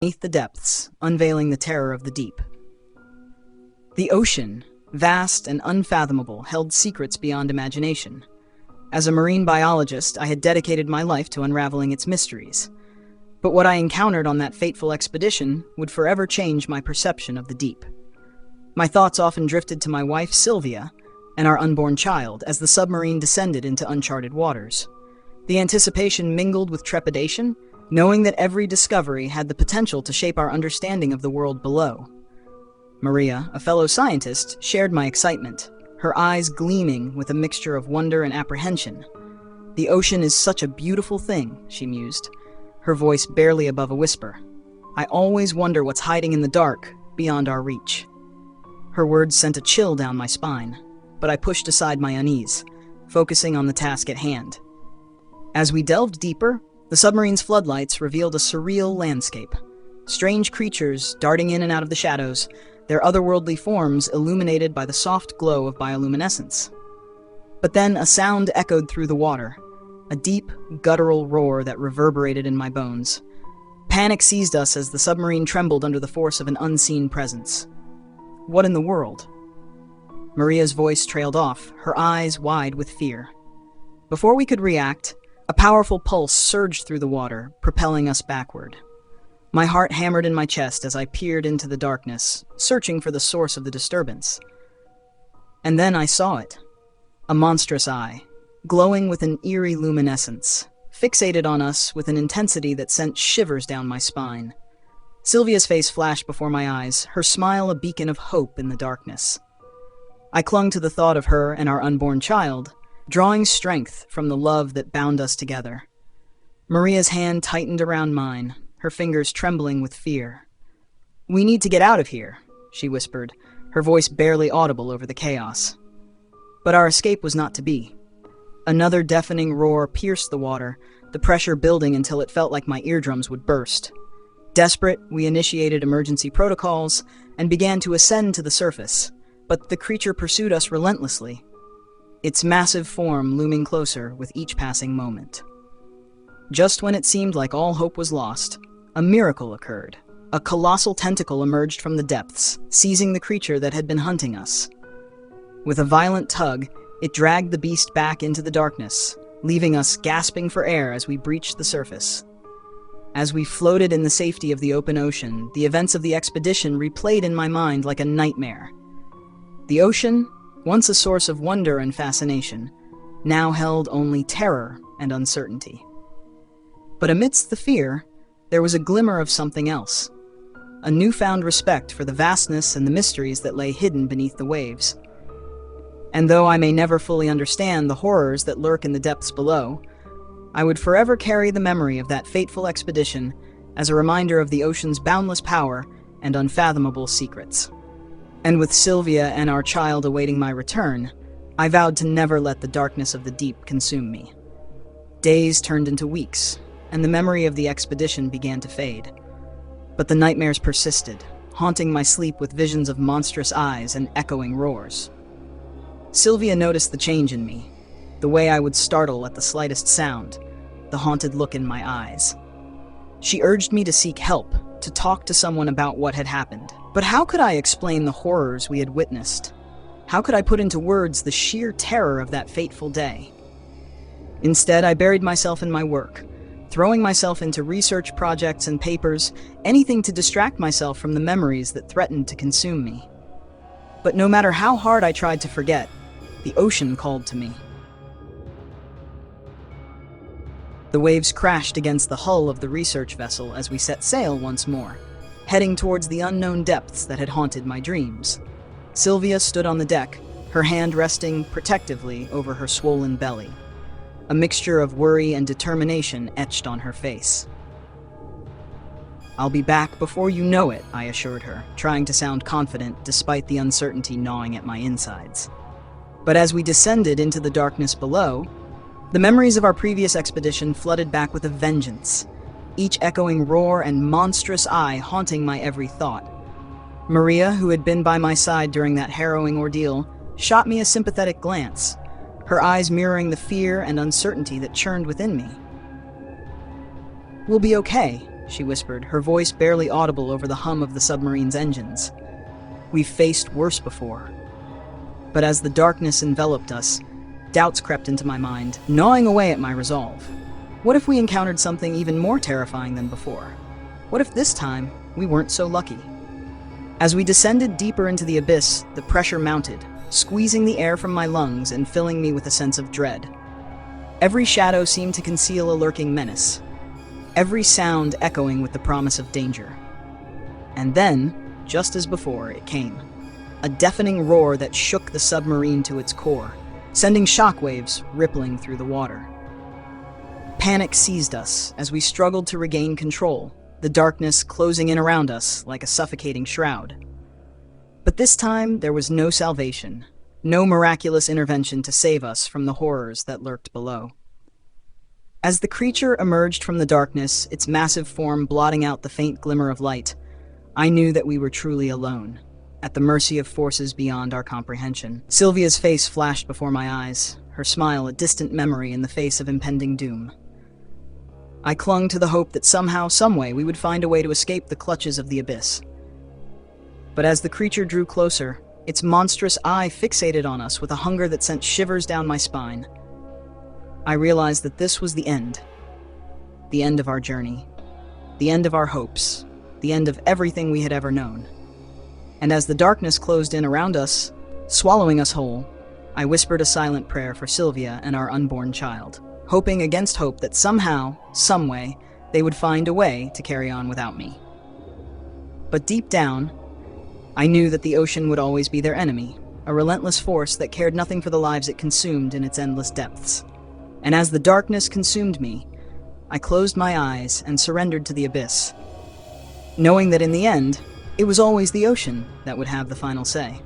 Beneath the depths, unveiling the terror of the deep. The ocean, vast and unfathomable, held secrets beyond imagination. As a marine biologist, I had dedicated my life to unraveling its mysteries. But what I encountered on that fateful expedition would forever change my perception of the deep. My thoughts often drifted to my wife, Sylvia, and our unborn child as the submarine descended into uncharted waters. The anticipation mingled with trepidation, knowing that every discovery had the potential to shape our understanding of the world below. Maria, a fellow scientist, shared my excitement, her eyes gleaming with a mixture of wonder and apprehension. "The ocean is such a beautiful thing," she mused, her voice barely above a whisper. "I always wonder what's hiding in the dark, beyond our reach." Her words sent a chill down my spine, but I pushed aside my unease, focusing on the task at hand. As we delved deeper, the submarine's floodlights revealed a surreal landscape. Strange creatures darting in and out of the shadows, their otherworldly forms illuminated by the soft glow of bioluminescence. But then a sound echoed through the water, a deep, guttural roar that reverberated in my bones. Panic seized us as the submarine trembled under the force of an unseen presence. "What in the world?" Maria's voice trailed off, her eyes wide with fear. Before we could react, a powerful pulse surged through the water, propelling us backward. My heart hammered in my chest as I peered into the darkness, searching for the source of the disturbance. And then I saw it. A monstrous eye, glowing with an eerie luminescence, fixated on us with an intensity that sent shivers down my spine. Sylvia's face flashed before my eyes, her smile a beacon of hope in the darkness. I clung to the thought of her and our unborn child, drawing strength from the love that bound us together. Maria's hand tightened around mine, her fingers trembling with fear. "We need to get out of here," she whispered, her voice barely audible over the chaos. But our escape was not to be. Another deafening roar pierced the water, the pressure building until it felt like my eardrums would burst. Desperate, we initiated emergency protocols and began to ascend to the surface, but the creature pursued us relentlessly, its massive form looming closer with each passing moment. Just when it seemed like all hope was lost, a miracle occurred. A colossal tentacle emerged from the depths, seizing the creature that had been hunting us. With a violent tug, it dragged the beast back into the darkness, leaving us gasping for air as we breached the surface. As we floated in the safety of the open ocean, the events of the expedition replayed in my mind like a nightmare. The ocean, once a source of wonder and fascination, now held only terror and uncertainty. But amidst the fear, there was a glimmer of something else. A newfound respect for the vastness and the mysteries that lay hidden beneath the waves. And though I may never fully understand the horrors that lurk in the depths below, I would forever carry the memory of that fateful expedition as a reminder of the ocean's boundless power and unfathomable secrets. And with Sylvia and our child awaiting my return, I vowed to never let the darkness of the deep consume me. Days turned into weeks, and the memory of the expedition began to fade. But the nightmares persisted, haunting my sleep with visions of monstrous eyes and echoing roars. Sylvia noticed the change in me, the way I would startle at the slightest sound, the haunted look in my eyes. She urged me to seek help, to talk to someone about what had happened. But how could I explain the horrors we had witnessed? How could I put into words the sheer terror of that fateful day? Instead, I buried myself in my work, throwing myself into research projects and papers, anything to distract myself from the memories that threatened to consume me. But no matter how hard I tried to forget, the ocean called to me. The waves crashed against the hull of the research vessel as we set sail once more, heading towards the unknown depths that had haunted my dreams. Sylvia stood on the deck, her hand resting protectively over her swollen belly. A mixture of worry and determination etched on her face. "I'll be back before you know it," I assured her, trying to sound confident despite the uncertainty gnawing at my insides. But as we descended into the darkness below, the memories of our previous expedition flooded back with a vengeance, each echoing roar and monstrous eye haunting my every thought. Maria, who had been by my side during that harrowing ordeal, shot me a sympathetic glance, her eyes mirroring the fear and uncertainty that churned within me. "We'll be okay," she whispered, her voice barely audible over the hum of the submarine's engines. We've faced worse before. But as the darkness enveloped us, doubts crept into my mind, gnawing away at my resolve. What if we encountered something even more terrifying than before? What if this time we weren't so lucky? As we descended deeper into the abyss, the pressure mounted, squeezing the air from my lungs and filling me with a sense of dread. Every shadow seemed to conceal a lurking menace, every sound echoing with the promise of danger. And then, just as before, it came. A deafening roar that shook the submarine to its core, sending shockwaves rippling through the water. Panic seized us as we struggled to regain control, the darkness closing in around us like a suffocating shroud. But this time, there was no salvation, no miraculous intervention to save us from the horrors that lurked below. As the creature emerged from the darkness, its massive form blotting out the faint glimmer of light, I knew that we were truly alone, at the mercy of forces beyond our comprehension. Sylvia's face flashed before my eyes, her smile a distant memory in the face of impending doom. I clung to the hope that somehow, someway, we would find a way to escape the clutches of the abyss. But as the creature drew closer, its monstrous eye fixated on us with a hunger that sent shivers down my spine. I realized that this was the end of our journey, the end of our hopes, the end of everything we had ever known. And as the darkness closed in around us, swallowing us whole, I whispered a silent prayer for Sylvia and our unborn child, hoping against hope that somehow, someway, they would find a way to carry on without me. But deep down, I knew that the ocean would always be their enemy, a relentless force that cared nothing for the lives it consumed in its endless depths. And as the darkness consumed me, I closed my eyes and surrendered to the abyss, knowing that in the end, it was always the ocean that would have the final say.